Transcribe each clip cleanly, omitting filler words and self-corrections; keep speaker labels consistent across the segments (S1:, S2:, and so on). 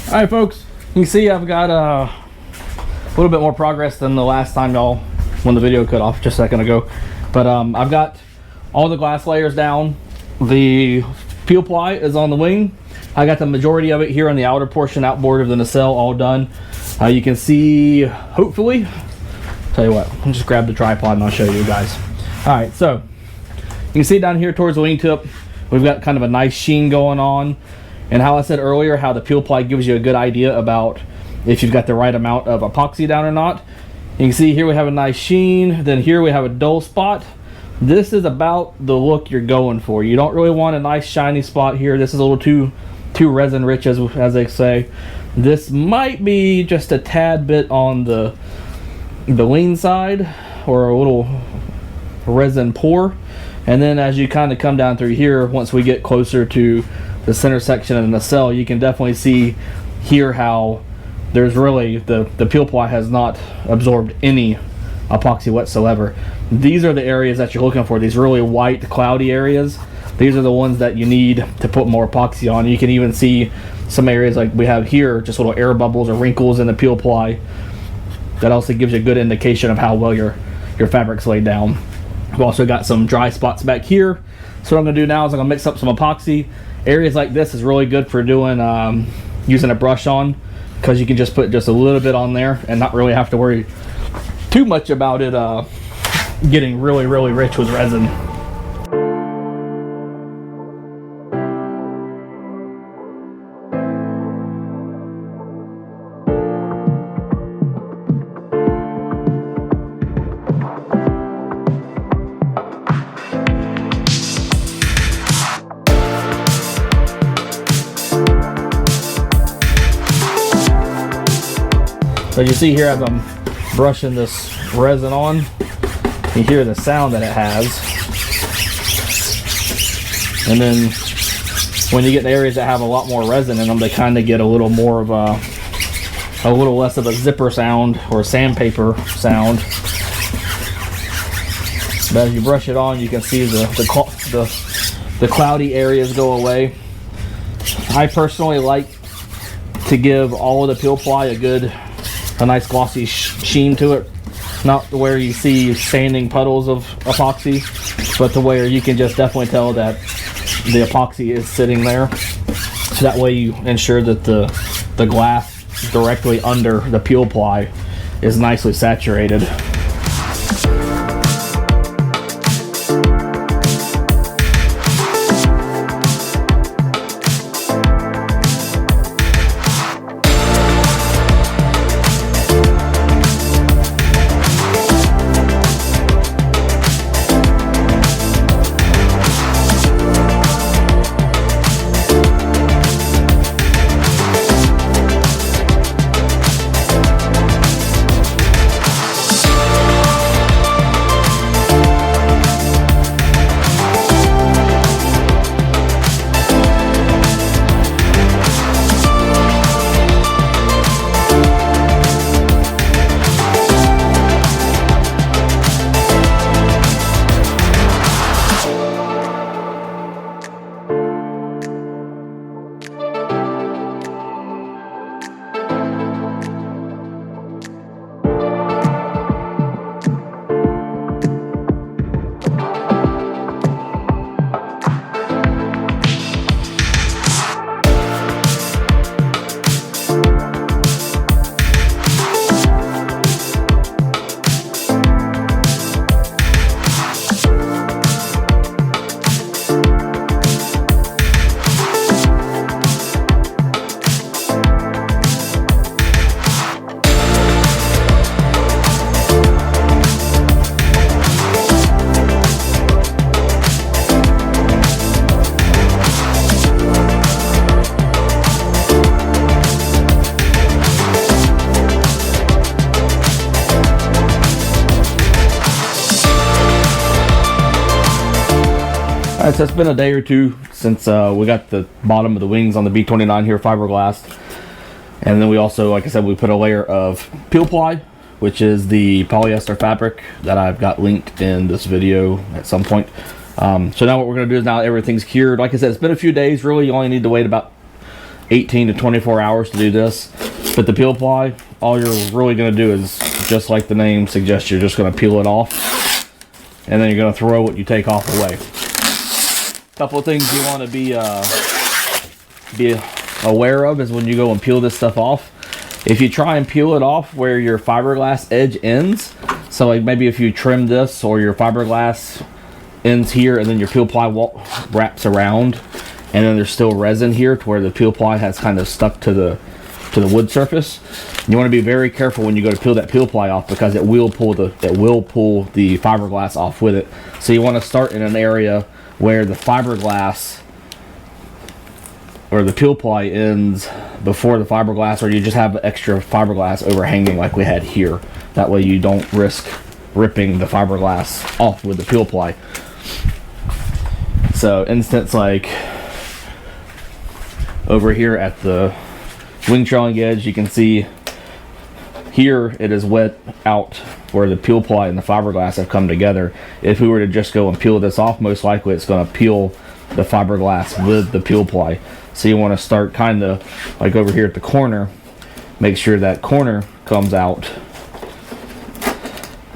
S1: All right, folks, you can see I've got a little bit more progress than the last time when the video cut off just a second ago. But I've got all the glass layers down. The peel ply is on the wing. I got the majority of it here on the outer portion, outboard of the nacelle, all done. You can see, hopefully, tell you what, I'll just grab the tripod and I'll show you guys. All right, so you can see down here towards the wingtip, we've got kind of a nice sheen going on. And how I said earlier, how the peel ply gives you a good idea about if you've got the right amount of epoxy down or not. You can see here we have a nice sheen, then here we have a dull spot. This is about the look you're going for. You don't really want a nice shiny spot here. This is a little too resin rich, as they say. This might be just a tad bit on the lean side, or a little resin poor. And then as you kind of come down through here, once we get closer to the center section of the nacelle, you can definitely see here how there's really the peel ply has not absorbed any epoxy whatsoever. These are the areas that you're looking for, these really white cloudy areas. These are the ones that you need to put more epoxy on. You can even see some areas like we have here, just little air bubbles or wrinkles in the peel ply. That also gives you a good indication of how well your fabric's laid down. We've also got some dry spots back here. So what I'm going to do now is I'm going to mix up some epoxy. Areas like this is really good for doing using a brush on, because you can just put just a little bit on there and not really have to worry too much about it getting really rich with resin. So you see here as I'm brushing this resin on, you hear the sound that it has. And then when you get to areas that have a lot more resin in them, they kind of get a little more of a little less of a zipper sound or sandpaper sound. But as you brush it on, you can see the cloudy areas go away. I personally like to give all of the peel ply a nice glossy sheen to it, not where you see standing puddles of epoxy, but to where you can just definitely tell that the epoxy is sitting there. So that way you ensure that the glass directly under the peel ply is nicely saturated. Alright, so it's been a day or two since we got the bottom of the wings on the B29 here, fiberglass. And then we also, like I said, we put a layer of peel ply, which is the polyester fabric that I've got linked in this video at some point. So now what we're going to do is, now everything's cured. Like I said, it's been a few days. Really, you only need to wait about 18 to 24 hours to do this. But the peel ply, all you're really going to do is, just like the name suggests, you're just going to peel it off, and then you're going to throw what you take off away. A couple of things you want to be aware of is when you go and peel this stuff off. If you try and peel it off where your fiberglass edge ends, so like maybe if you trim this or your fiberglass ends here and then your peel ply wraps around, and then there's still resin here to where the peel ply has kind of stuck to the wood surface. You want to be very careful when you go to peel that peel ply off, because it will pull the fiberglass off with it. So you want to start in an area where the fiberglass or the peel ply ends before the fiberglass, or you just have extra fiberglass overhanging like we had here. That way you don't risk ripping the fiberglass off with the peel ply. So instance like over here at the wing trailing edge, you can see here it is wet out where the peel ply and the fiberglass have come together. If we were to just go and peel this off, most likely it's going to peel the fiberglass with the peel ply. So you want to start kind of like over here at the corner, make sure that corner comes out,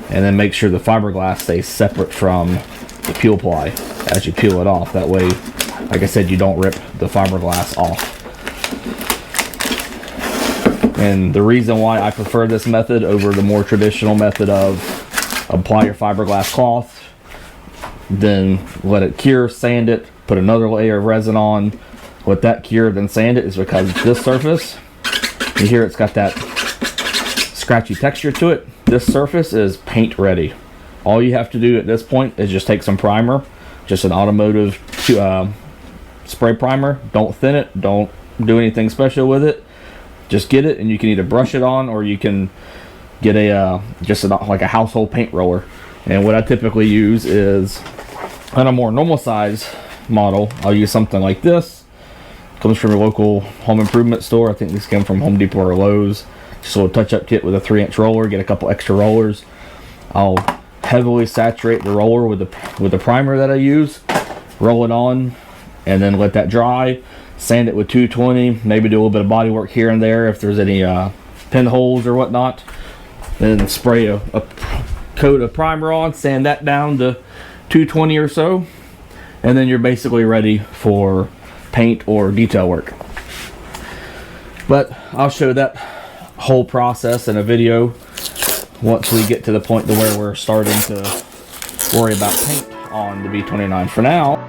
S1: and then make sure the fiberglass stays separate from the peel ply as you peel it off. That way, like I said, you don't rip the fiberglass off. And the reason why I prefer this method over the more traditional method of apply your fiberglass cloth, then let it cure, sand it, put another layer of resin on, let that cure, then sand it, is because this surface, you hear it's got that scratchy texture to it. This surface is paint ready. All you have to do at this point is just take some primer, just an automotive spray primer. Don't thin it, don't do anything special with it. Just get it, and you can either brush it on, or you can get like a household paint roller. And what I typically use is, on a more normal size model, I'll use something like this. Comes from your local home improvement store. I think this came from Home Depot or Lowe's. Just a little touch-up kit with a 3-inch roller. Get a couple extra rollers. I'll heavily saturate the roller with the primer that I use. Roll it on, and then let that dry. Sand it with 220, maybe do a little bit of body work here and there if there's any pinholes or whatnot. Then spray a coat of primer on, sand that down to 220 or so, and then you're basically ready for paint or detail work. But I'll show that whole process in a video once we get to the point to where we're starting to worry about paint on the V29. For now,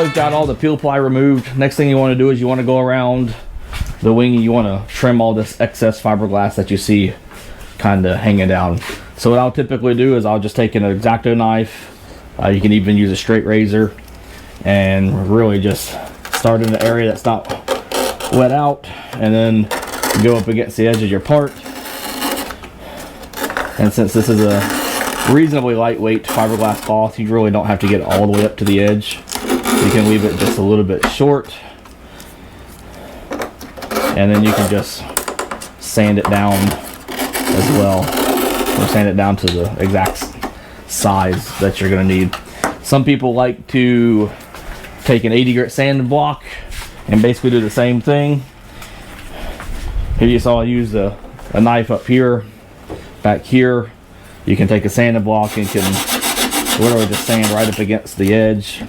S1: we've got all the peel ply removed. Next thing you want to do is you want to go around the wing and you want to trim all this excess fiberglass that you see kind of hanging down. So what I'll typically do is I'll just take an X-Acto knife. You can even use a straight razor, and really just start in the area that's not wet out, and then go up against the edge of your part. And since this is a reasonably lightweight fiberglass cloth, you really don't have to get all the way up to the edge. You can leave it just a little bit short, and then you can just sand it down as well, or sand it down to the exact size that you're going to need. Some people like to take an 80 grit sanding block and basically do the same thing. Here you saw I used a knife up here. Back here you can take a sanding block and can literally just sand right up against the edge,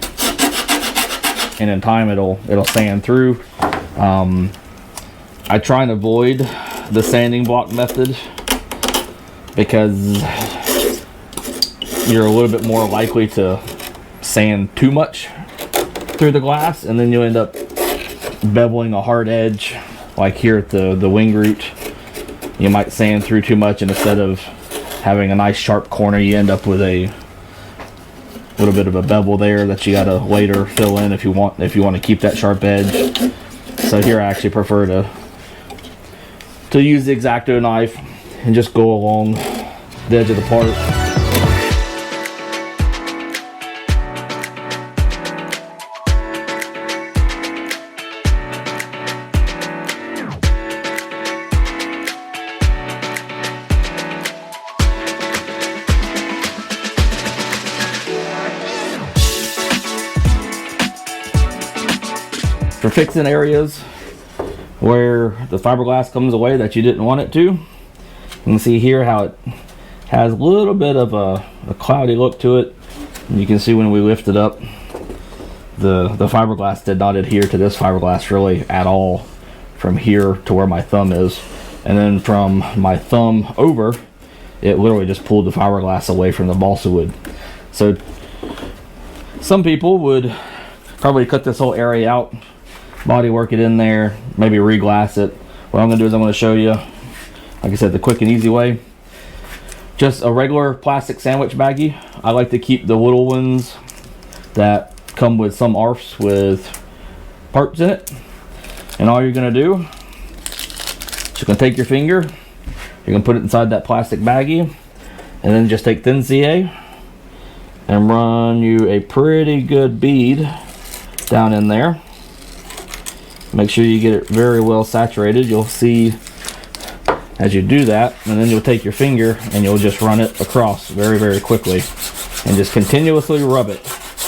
S1: and in time it'll sand through. I try and avoid the sanding block method because you're a little bit more likely to sand too much through the glass, and then you end up beveling a hard edge. Like here at the wing root, you might sand through too much, and instead of having a nice sharp corner, you end up with a little bit of a bevel there that you gotta later fill in if you want to keep that sharp edge. So here I actually prefer to use the X-Acto knife and just go along the edge of the part. For fixing areas where the fiberglass comes away that you didn't want it to, you can see here how it has a little bit of a cloudy look to it. And you can see when we lift it up, the fiberglass did not adhere to this fiberglass really at all from here to where my thumb is. And then from my thumb over, it literally just pulled the fiberglass away from the balsa wood. So some people would probably cut this whole area out, body work it in there, maybe re-glass it. What I'm going to do is I'm going to show you, like I said, the quick and easy way. Just a regular plastic sandwich baggie. I like to keep the little ones that come with some ARFs with parts in it. And all you're going to do is you're going to take your finger, you're going to put it inside that plastic baggie, and then just take thin CA and run you a pretty good bead down in there. Make sure you get it very well saturated. You'll see as you do that, and then you'll take your finger and you'll just run it across very, very quickly and just continuously rub it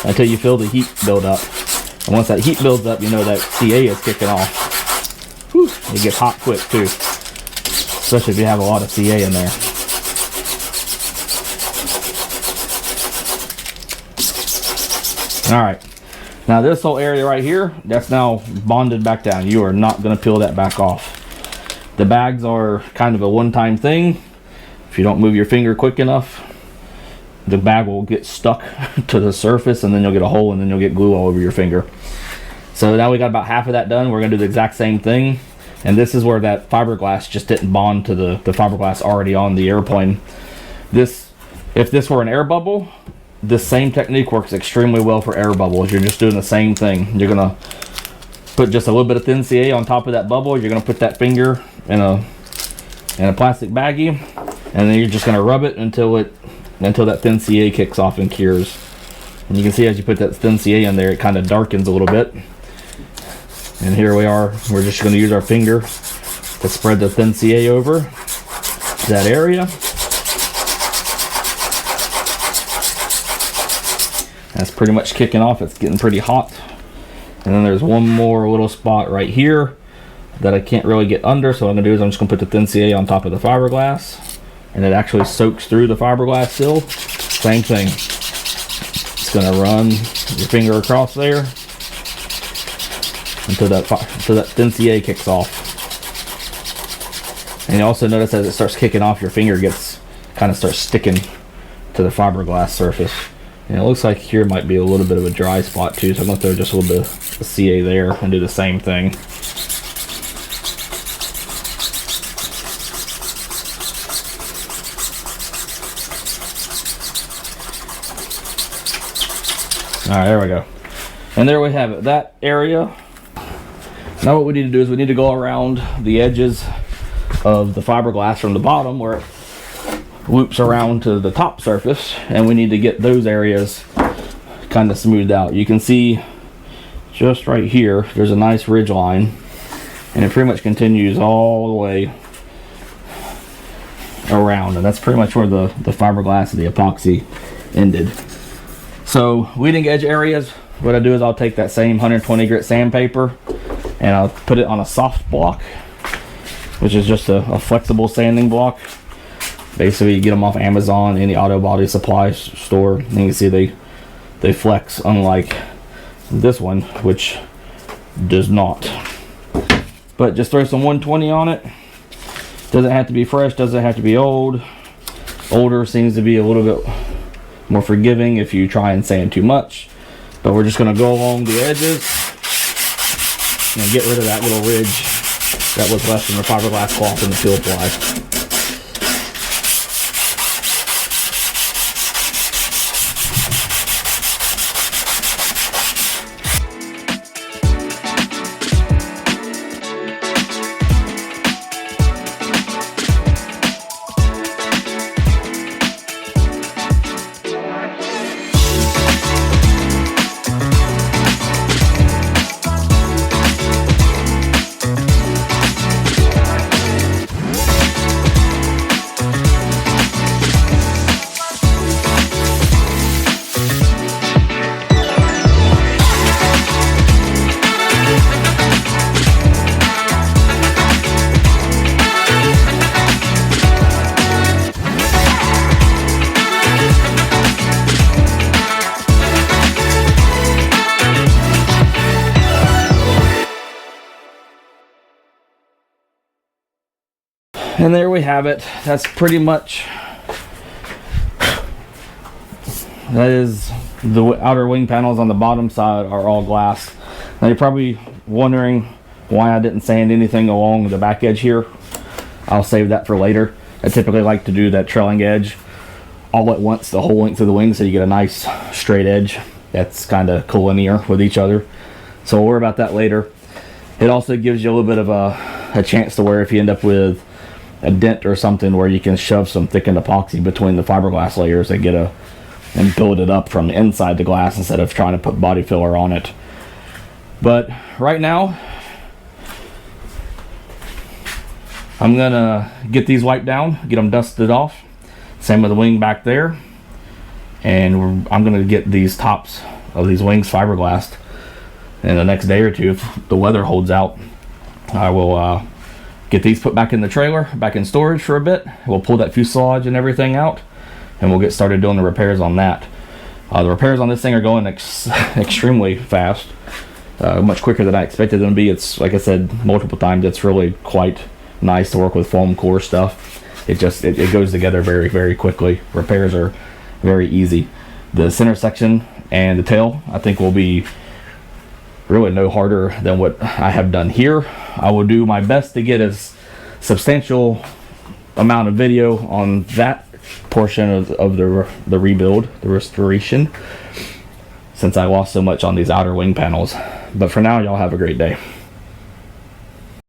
S1: until you feel the heat build up. And once that heat builds up, you know that CA is kicking off. Whew, it gets hot quick too, especially if you have a lot of CA in there. All right. Now this whole area right here, that's now bonded back down. You are not going to peel that back off. The bags are kind of a one-time thing. If you don't move your finger quick enough, the bag will get stuck to the surface, and then you'll get a hole, and then you'll get glue all over your finger. So now we got about half of that done. We're going to do the exact same thing. And this is where that fiberglass just didn't bond to the fiberglass already on the airplane. If this were an air bubble, this same technique works extremely well for air bubbles. You're just doing the same thing. You're gonna put just a little bit of thin CA on top of that bubble. You're gonna put that finger in a plastic baggie, and then you're just gonna rub it until that thin CA kicks off and cures. And you can see as you put that thin CA in there, it kind of darkens a little bit. And here we are. We're just gonna use our finger to spread the thin CA over that area. That's pretty much kicking off. It's getting pretty hot. And then there's one more little spot right here that I can't really get under. So what I'm gonna do is I'm just gonna put the thin CA on top of the fiberglass, and it actually soaks through the fiberglass still. Same thing. It's gonna run your finger across there until that thin CA kicks off. And you also notice as it starts kicking off, your finger starts sticking to the fiberglass surface. And it looks like here might be a little bit of a dry spot too, so I'm going to throw just a little bit of CA there and do the same thing. Alright, there we go. And there we have it, that area. Now what we need to do is we need to go around the edges of the fiberglass from the bottom where it loops around to the top surface, and we need to get those areas kind of smoothed out. You can see just right here there's a nice ridge line, and it pretty much continues all the way around, and that's pretty much where the fiberglass and the epoxy ended. So leading edge areas, what I do is I'll take that same 120 grit sandpaper and I'll put it on a soft block, which is just a flexible sanding block. Basically, you get them off Amazon, any auto body supply store, and you can see they flex, unlike this one, which does not. But just throw some 120 on it. Doesn't have to be fresh, doesn't have to be old. Older seems to be a little bit more forgiving if you try and sand too much. But we're just going to go along the edges and get rid of that little ridge that was left from the fiberglass cloth and the peel ply. And there we have it. That's pretty much, that is, the outer wing panels on the bottom side are all glass. Now you're probably wondering why I didn't sand anything along the back edge here. I'll save that for later. I typically like to do that trailing edge all at once, the whole length of the wing, so you get a nice straight edge that's kind of collinear with each other. So we'll worry about that later. It also gives you a little bit of a chance to where if you end up with a dent or something, where you can shove some thickened epoxy between the fiberglass layers and and build it up from inside the glass instead of trying to put body filler on it. But right now I'm gonna get these wiped down, get them dusted off. Same with the wing back there, and I'm gonna get these tops of these wings fiberglassed in the next day or two. If the weather holds out, I will get these put back in the trailer, back in storage for a bit. We'll pull that fuselage and everything out, and we'll get started doing the repairs on that. The repairs on this thing are going extremely fast, much quicker than I expected them to be. It's, like I said multiple times, it's really quite nice to work with foam core stuff. It goes together very, very quickly. Repairs are very easy. The center section and the tail, I think, will be really no harder than what I have done here. I will do my best to get a substantial amount of video on that portion of the rebuild, the restoration, since I lost so much on these outer wing panels. But for now, y'all have a great day.